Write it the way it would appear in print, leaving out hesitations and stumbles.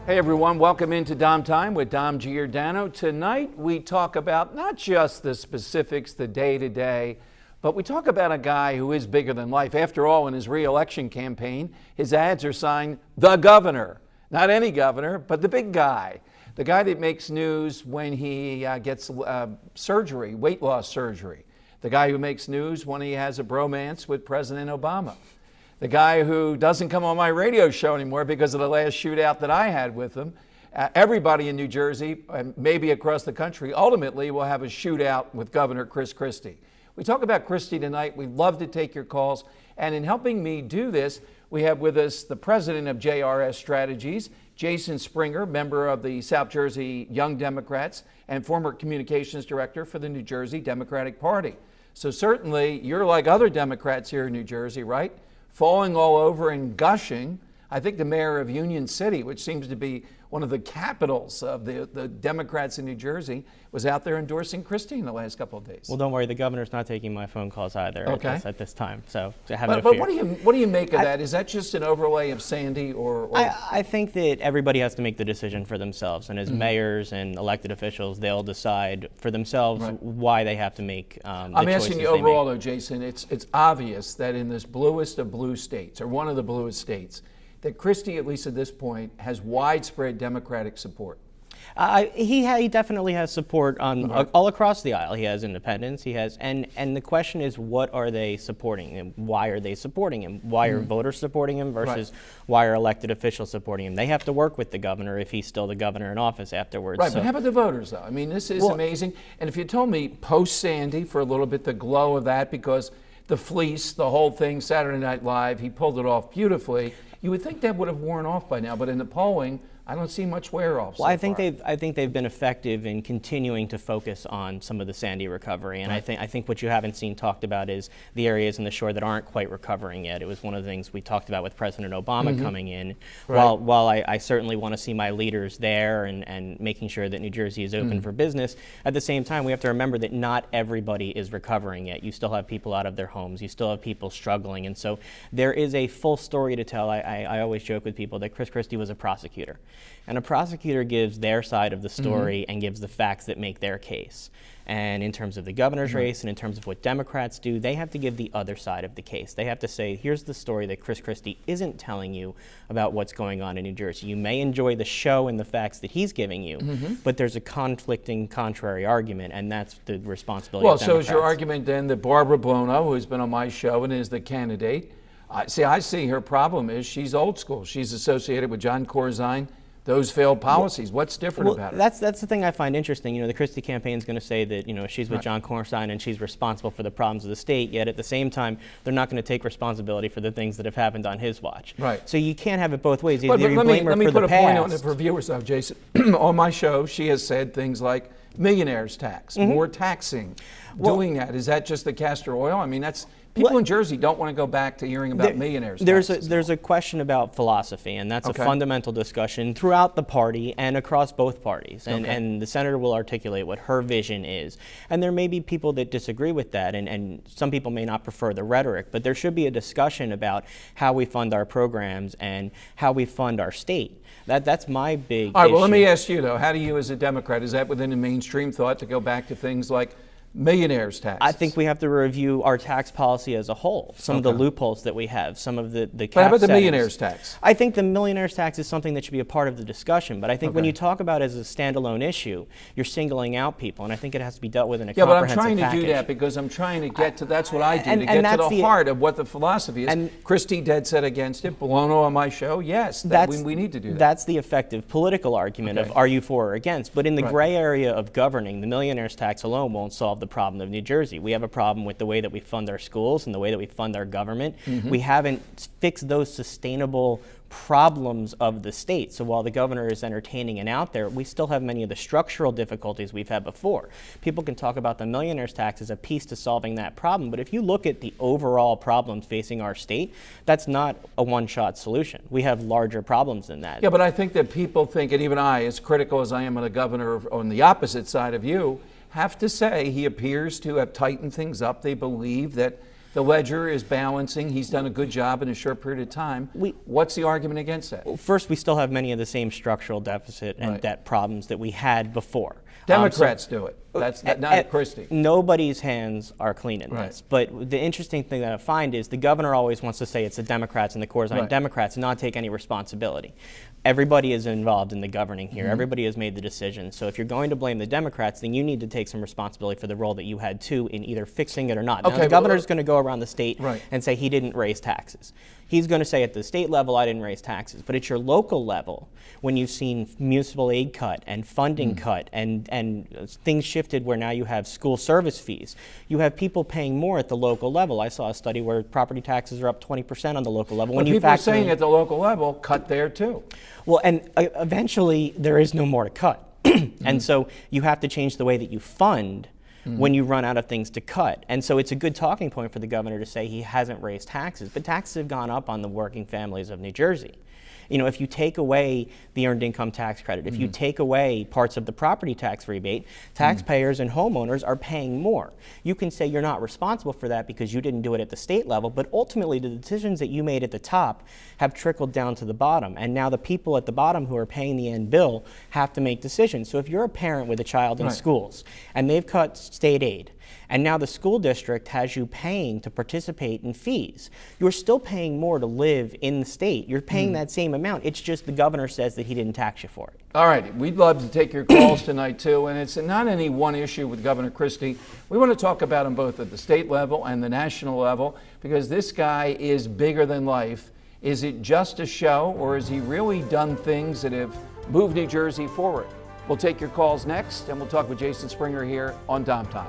Hey everyone, welcome into DomTime with Dom Giordano. Tonight we talk about not just the specifics, the day-to-day, but we talk about a guy who is bigger than life. After all, in his re-election campaign, his ads are signed, the governor. Not any governor, but the big guy. The guy that makes news when he gets surgery, weight loss surgery. The guy who makes news when he has a bromance with President Obama. The guy who doesn't come on my radio show anymore because of the last shootout that I had with him. Everybody in New Jersey, and maybe across the country, ultimately will have a shootout with Governor Chris Christie. We talk about Christie tonight. We'd love to take your calls. And in helping me do this, we have with us the president of JRS Strategies, Jason Springer, member of the South Jersey Young Democrats and former communications director for the New Jersey Democratic Party. So certainly you're like other Democrats here in New Jersey, right? Falling all over and gushing. I think the mayor of Union City, which seems to be one of the capitals of the Democrats in New Jersey, was out there endorsing Christie in the last couple of days. Well, don't worry, the governor's not taking my phone calls either at this time, so have no fear. But what do you make of that? Is that just an overlay of Sandy or? I think that everybody has to make the decision for themselves, and as mayors and elected officials, they'll decide for themselves why they have to make the I'm asking you overall though, Jason, it's obvious that in this bluest of blue states, or one of the bluest states, that Christie, at least at this point, has widespread Democratic support. He definitely has support on all across the aisle. He has independents. He has, and the question is, what are they supporting, and why are they supporting him? Why are voters supporting him versus why are elected officials supporting him? They have to work with the governor if he's still the governor in office afterwards. Right, but how about the voters, though? I mean, this is amazing. And if you told me post-Sandy, for a little bit, the glow of that, because the fleece, the whole thing, Saturday Night Live, he pulled it off beautifully. You would think that would have worn off by now, but in the polling, I don't see much wear off. Well, I think they've been effective in continuing to focus on some of the Sandy recovery, and I think what you haven't seen talked about is the areas in the shore that aren't quite recovering yet. It was one of the things we talked about with President Obama coming in. While I certainly want to see my leaders there and making sure that New Jersey is open for business, at the same time we have to remember that not everybody is recovering yet. You still have people out of their homes. You still have people struggling, and so there is a full story to tell. I always joke with people that Chris Christie was a prosecutor. And a prosecutor gives their side of the story and gives the facts that make their case. And in terms of the governor's race and in terms of what Democrats do, they have to give the other side of the case. They have to say, here's the story that Chris Christie isn't telling you about what's going on in New Jersey. You may enjoy the show and the facts that he's giving you, but there's a conflicting, contrary argument, and that's the responsibility of Democrats. Well, so is your argument then that Barbara Blono, who's been on my show and is the candidate, I see her problem is she's old school. She's associated with John Corzine, those failed policies. What's different about it? That's the thing I find interesting. You know, the Christie campaign is going to say that, you know, she's with John Corzine and she's responsible for the problems of the state, yet at the same time, they're not going to take responsibility for the things that have happened on his watch. Right. So you can't have it both ways. But Either you blame her for the past. let me put a point on it for viewers, though, Jason. On my show, she has said things like millionaire's tax, more taxing. Doing that, is that just the castor oil? I mean, that's... People in Jersey don't want to go back to hearing about millionaires. There's a question about philosophy, and that's a fundamental discussion throughout the party and across both parties. And the senator will articulate what her vision is. And there may be people that disagree with that, and some people may not prefer the rhetoric, but there should be a discussion about how we fund our programs and how we fund our state. That's my big issue. All right, well, let me ask you, though, how do you as a Democrat, is that within the mainstream thought to go back to things like millionaires tax? I think we have to review our tax policy as a whole. Some of the loopholes that we have, some of the cap But how about the settings. millionaires tax? I think the millionaires tax is something that should be a part of the discussion. But I think when you talk about it as a standalone issue, you're singling out people, and I think it has to be dealt with in a comprehensive package. Yeah, but I'm trying to do that because I'm trying to get to, that's what I do, to get to the heart of what the philosophy is. And Christie dead set against it. Blono on my show, yes, we need to do that. That's the effective political argument of are you for or against. But in the gray area of governing, the millionaires tax alone won't solve the problem of New Jersey. We have a problem with the way that we fund our schools and the way that we fund our government. We haven't fixed those sustainable problems of the state. So while the governor is entertaining and out there, we still have many of the structural difficulties we've had before. People can talk about the millionaires tax as a piece to solving that problem, but if you look at the overall problems facing our state, that's not a one-shot solution. We have larger problems than that. Yeah, but I think that people think, and even I, as critical as I am of the governor on the opposite side of you, have to say he appears to have tightened things up. They believe that The ledger is balancing. He's done a good job in a short period of time. What's the argument against that? First, we still have many of the same structural deficit and debt problems that we had before. Democrats do it. That's not Christie. Nobody's hands are clean in this. But the interesting thing that I find is the governor always wants to say it's the Democrats and the Corzine Democrats and not take any responsibility. Everybody is involved in the governing here. Everybody has made the decision. So if you're going to blame the Democrats, then you need to take some responsibility for the role that you had too in either fixing it or not. Now, the governor's going to go around the state and say he didn't raise taxes. He's going to say at the state level, I didn't raise taxes. But at your local level, when you've seen municipal aid cut and funding cut and things shifted where now you have school service fees, you have people paying more at the local level. I saw a study where property taxes are up 20% on the local level. When people are saying at the local level, cut there too. Well, and eventually there is no more to cut. And so you have to change the way that you fund when you run out of things to cut. And so it's a good talking point for the governor to say he hasn't raised taxes, but taxes have gone up on the working families of New Jersey. You know, if you take away the earned income tax credit, if you take away parts of the property tax rebate, taxpayers and homeowners are paying more. You can say you're not responsible for that because you didn't do it at the state level, but ultimately the decisions that you made at the top have trickled down to the bottom. And now the people at the bottom who are paying the end bill have to make decisions. So if you're a parent with a child in schools and they've cut state aid, and now the school district has you paying to participate in fees, you're still paying more to live in the state. You're paying that same amount. It's just the governor says that he didn't tax you for it. All right. We'd love to take your calls tonight, too. And it's not any one issue with Governor Christie. We want to talk about him both at the state level and the national level because this guy is bigger than life. Is it just a show, or has he really done things that have moved New Jersey forward? We'll take your calls next, and we'll talk with Jason Springer here on DomTime.